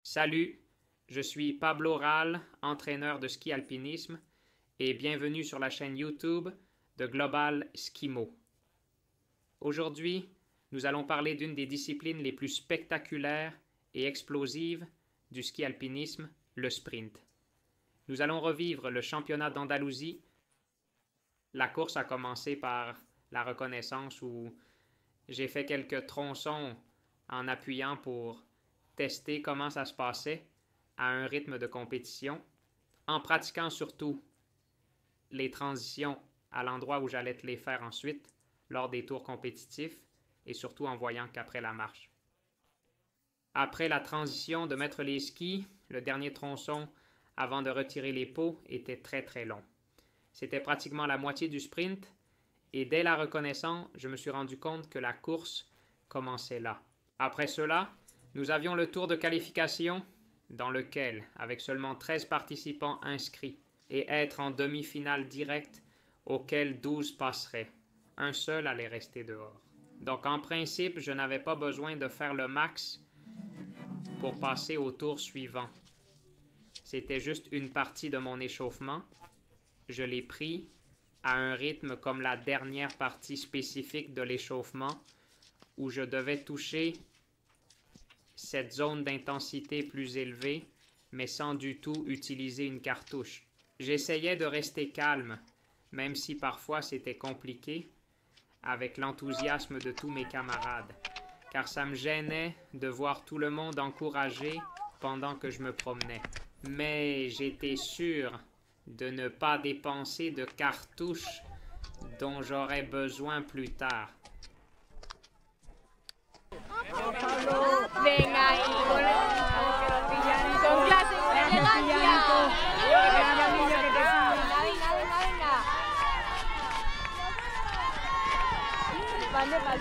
Salut, je suis Pablo Ral, entraîneur de ski alpinisme, et bienvenue sur la chaîne YouTube de Global Skimo. Aujourd'hui, nous allons parler d'une des disciplines les plus spectaculaires et explosives du ski alpinisme, le sprint. Nous allons revivre le championnat d'Andalousie. La course a commencé par la reconnaissance où j'ai fait quelques tronçons en appuyant pour tester comment ça se passait à un rythme de compétition, en pratiquant surtout les transitions à l'endroit où j'allais te les faire ensuite lors des tours compétitifs et surtout en voyant qu'après la marche. Après la transition de mettre les skis, le dernier tronçon avant de retirer les pots était très long. C'était pratiquement la moitié du sprint et dès la reconnaissance, je me suis rendu compte que la course commençait là. Après cela, nous avions le tour de qualification dans lequel, avec seulement 13 participants inscrits et être en demi-finale directe auquel 12 passeraient, un seul allait rester dehors. Donc en principe, je n'avais pas besoin de faire le max pour passer au tour suivant. C'était juste une partie de mon échauffement. Je l'ai pris à un rythme comme la dernière partie spécifique de l'échauffement où je devais toucher cette zone d'intensité plus élevée, mais sans du tout utiliser une cartouche. J'essayais de rester calme, même si parfois c'était compliqué, avec l'enthousiasme de tous mes camarades, car ça me gênait de voir tout le monde encouragé pendant que je me promenais. Mais j'étais sûr de ne pas dépenser de cartouches dont j'aurais besoin plus tard. Venga ahí, con clase, con elegancia. Venga.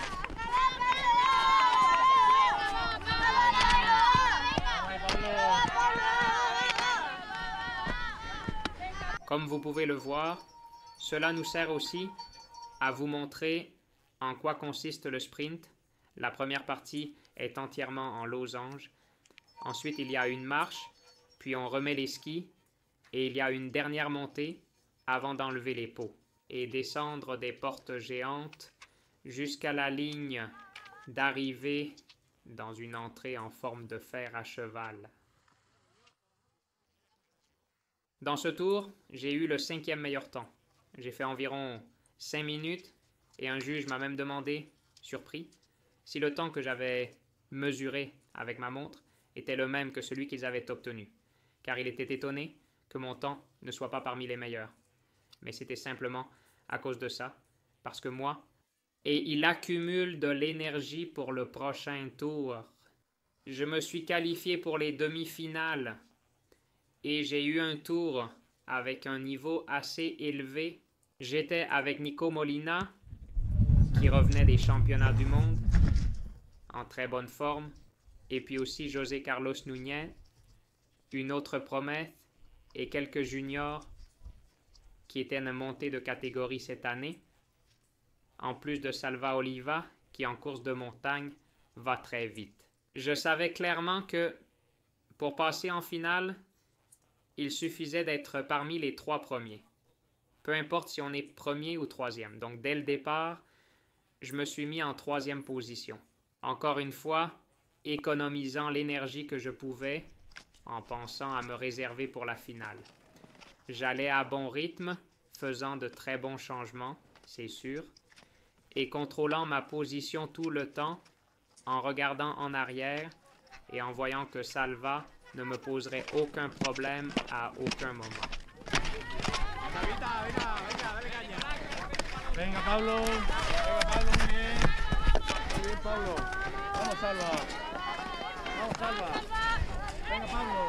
Comme vous pouvez le voir, cela nous sert aussi à vous montrer en quoi consiste le sprint. La première partie est entièrement en losange. Ensuite, il y a une marche, puis on remet les skis et il y a une dernière montée avant d'enlever les pots et descendre des portes géantes jusqu'à la ligne d'arrivée dans une entrée en forme de fer à cheval. Dans ce tour, j'ai eu le 5e meilleur temps. J'ai fait environ 5 minutes et un juge m'a même demandé, surpris, si le temps que j'avais mesuré avec ma montre était le même que celui qu'ils avaient obtenu, car il était étonné que mon temps ne soit pas parmi les meilleurs. Mais c'était simplement à cause de ça, parce que moi, et il accumule de l'énergie pour le prochain tour. Je me suis qualifié pour les demi-finales et j'ai eu un tour avec un niveau assez élevé. J'étais avec Nico Molina, qui revenait des championnats du monde, en très bonne forme, et puis aussi José Carlos Núñez, une autre promesse, et quelques juniors qui étaient montés de catégorie cette année, en plus de Salva Oliva, qui en course de montagne va très vite. Je savais clairement que pour passer en finale, il suffisait d'être parmi les 3 premiers. Peu importe si on est premier ou 3e. Donc dès le départ, je me suis mis en 3e position. Encore une fois, économisant l'énergie que je pouvais en pensant à me réserver pour la finale. J'allais à bon rythme, faisant de très bons changements, c'est sûr, et contrôlant ma position tout le temps en regardant en arrière et en voyant que Salva ne me poserait aucun problème à aucun moment. Venga Pablo, muy bien. Muy bien Pablo. Vamos Salva. Vamos Salva. Venga Pablo.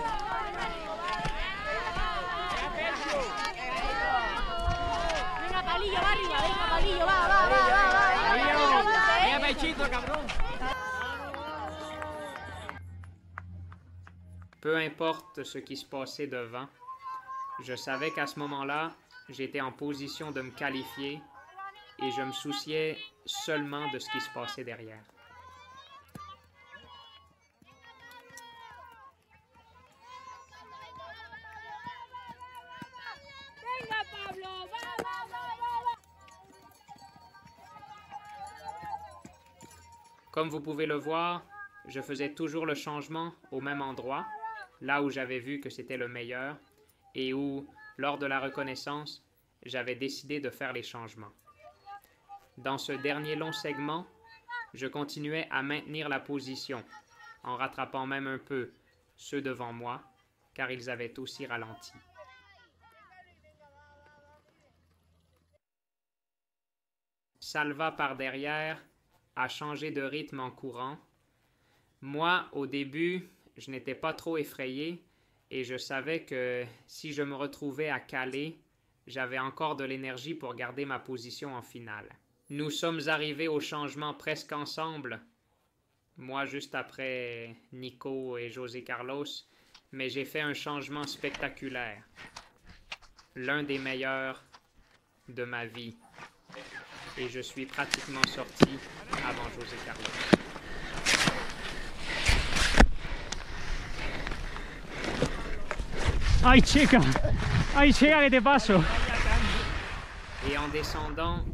Venga, Palillo, va arriba, venga, Palillo, va. Venga pechito, cabrón. Peu importe ce qui se passait devant, je savais qu'à ce moment-là, j'étais en position de me qualifier et je me souciais seulement de ce qui se passait derrière. Comme vous pouvez le voir, je faisais toujours le changement au même endroit, là où j'avais vu que c'était le meilleur et où, lors de la reconnaissance, j'avais décidé de faire les changements. Dans ce dernier long segment, je continuais à maintenir la position, en rattrapant même un peu ceux devant moi, car ils avaient aussi ralenti. Salva par derrière a changé de rythme en courant. Moi, au début, je n'étais pas trop effrayé et je savais que si je me retrouvais à caler, j'avais encore de l'énergie pour garder ma position en finale. Nous sommes arrivés au changement presque ensemble, moi juste après Nico et José Carlos, mais j'ai fait un changement spectaculaire, l'un des meilleurs de ma vie, et je suis pratiquement sorti avant José Carlos. ¡Ay, chica! ¡Ay, chica, que te paso! Et en descendant,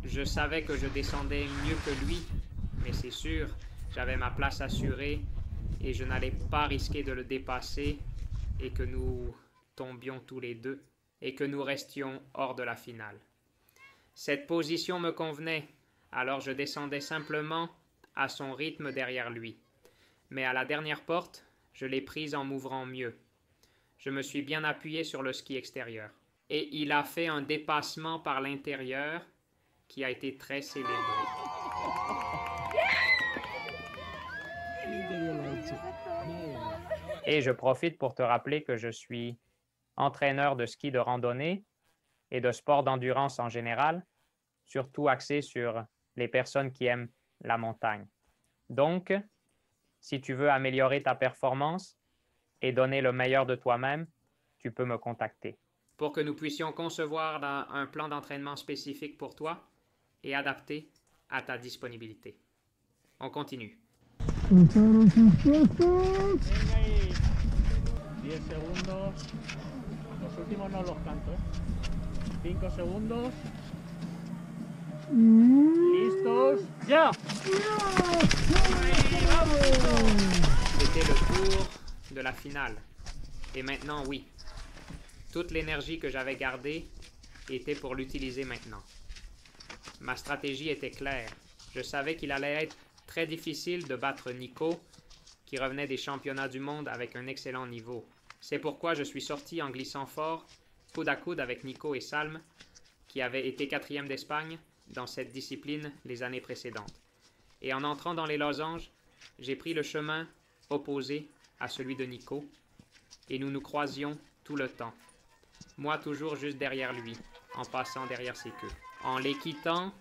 je savais que je descendais mieux que lui, mais c'est sûr, j'avais ma place assurée et je n'allais pas risquer de le dépasser et que nous tombions tous les deux et que nous restions hors de la finale. Cette position me convenait, alors je descendais simplement à son rythme derrière lui. Mais à la dernière porte, je l'ai prise en m'ouvrant mieux. Je me suis bien appuyé sur le ski extérieur. Et il a fait un dépassement par l'intérieur qui a été très célébré. Et je profite pour te rappeler que je suis entraîneur de ski de randonnée et de sport d'endurance en général, surtout axé sur les personnes qui aiment la montagne. Donc, si tu veux améliorer ta performance et donner le meilleur de toi-même, tu peux me contacter. Pour que nous puissions concevoir un plan d'entraînement spécifique pour toi et adapté à ta disponibilité. On continue. Venga ahí. 10 segundos. Los últimos no los canto, 5 segundos. ¿Listos? ¡Ya! C'était le tour de la finale. Et maintenant, oui. Toute l'énergie que j'avais gardée était pour l'utiliser maintenant. Ma stratégie était claire. Je savais qu'il allait être très difficile de battre Nico, qui revenait des championnats du monde avec un excellent niveau. C'est pourquoi je suis sorti en glissant fort, coude à coude avec Nico et Salm, qui avaient été 4e d'Espagne dans cette discipline les années précédentes. Et en entrant dans les losanges, j'ai pris le chemin opposé à celui de Nico, et nous nous croisions tout le temps. Moi toujours juste derrière lui, en passant derrière ses queues. En les quittant,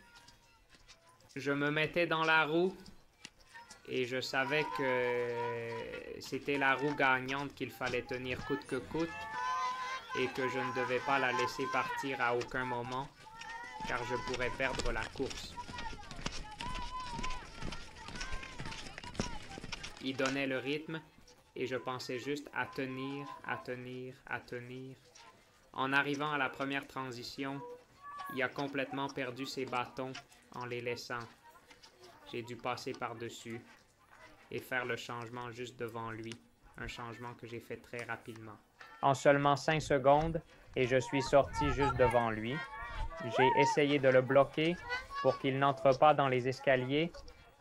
je me mettais dans la roue et je savais que c'était la roue gagnante qu'il fallait tenir coûte que coûte et que je ne devais pas la laisser partir à aucun moment car je pourrais perdre la course. Il donnait le rythme et je pensais juste à tenir, à tenir, à tenir. En arrivant à la première transition, il a complètement perdu ses bâtons en les laissant. J'ai dû passer par-dessus et faire le changement juste devant lui, un changement que j'ai fait très rapidement. En seulement 5 secondes, et je suis sorti juste devant lui. J'ai essayé de le bloquer pour qu'il n'entre pas dans les escaliers,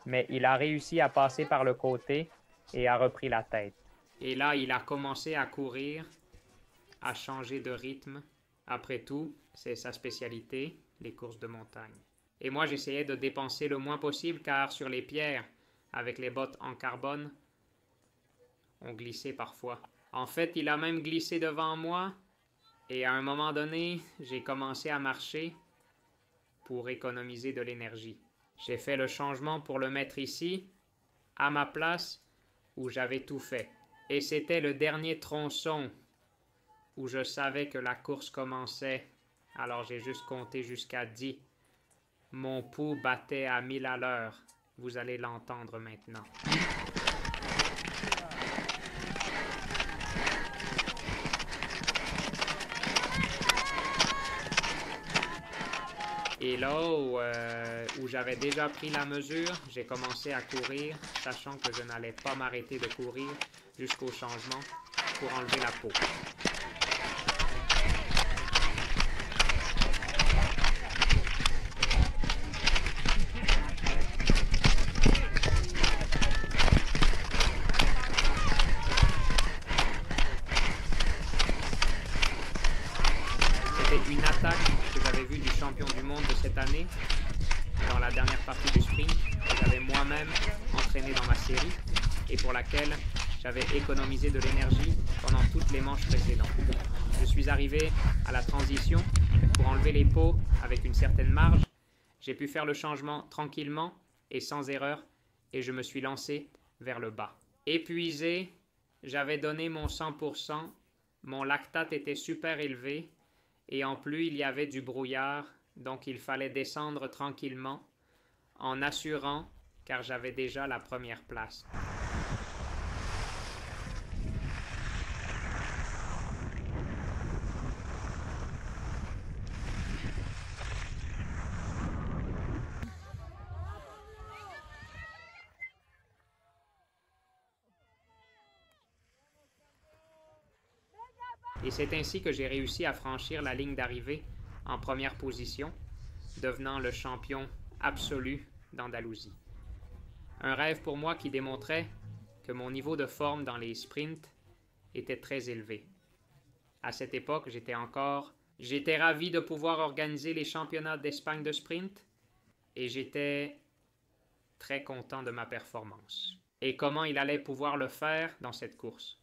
mais il a réussi à passer par le côté et a repris la tête. Et là, il a commencé à courir, à changer de rythme. Après tout, c'est sa spécialité, les courses de montagne. Et moi, j'essayais de dépenser le moins possible car sur les pierres, avec les bottes en carbone, on glissait parfois. En fait, il a même glissé devant moi et à un moment donné, j'ai commencé à marcher pour économiser de l'énergie. J'ai fait le changement pour le mettre ici, à ma place, où j'avais tout fait. Et c'était le dernier tronçon où je savais que la course commençait. Alors j'ai juste compté jusqu'à 10. Mon pouls battait à 1000 à l'heure. Vous allez l'entendre maintenant. Et là où j'avais déjà pris la mesure, j'ai commencé à courir, sachant que je n'allais pas m'arrêter de courir jusqu'au changement pour enlever la peau. C'était une attaque que j'avais vue du champion du monde de cette année dans la dernière partie du sprint que j'avais moi-même entraîné dans ma série et pour laquelle j'avais économisé de l'énergie pendant toutes les manches précédentes. Je suis arrivé à la transition pour enlever les peaux avec une certaine marge. J'ai pu faire le changement tranquillement et sans erreur et je me suis lancé vers le bas. Épuisé, j'avais donné mon 100%, mon lactate était super élevé et en plus il y avait du brouillard, donc il fallait descendre tranquillement en assurant car j'avais déjà la première place. Et c'est ainsi que j'ai réussi à franchir la ligne d'arrivée en première position, devenant le champion absolu d'Andalousie. Un rêve pour moi qui démontrait que mon niveau de forme dans les sprints était très élevé. À cette époque, j'étais ravi de pouvoir organiser les championnats d'Espagne de sprint et j'étais très content de ma performance. Et comment il allait pouvoir le faire dans cette course.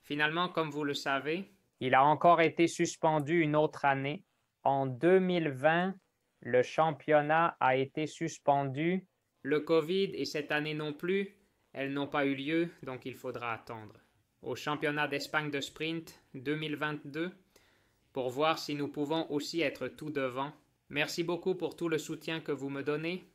Finalement, comme vous le savez, il a encore été suspendu une autre année. En 2020, le championnat a été suspendu. Le Covid et cette année non plus, elles n'ont pas eu lieu, donc il faudra attendre au championnat d'Espagne de sprint 2022 pour voir si nous pouvons aussi être tout devant. Merci beaucoup pour tout le soutien que vous me donnez.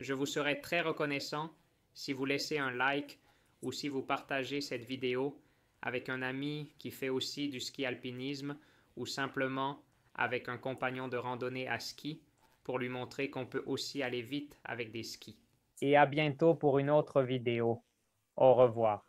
Je vous serai très reconnaissant si vous laissez un like ou si vous partagez cette vidéo avec un ami qui fait aussi du ski alpinisme ou simplement avec un compagnon de randonnée à ski pour lui montrer qu'on peut aussi aller vite avec des skis. Et à bientôt pour une autre vidéo. Au revoir.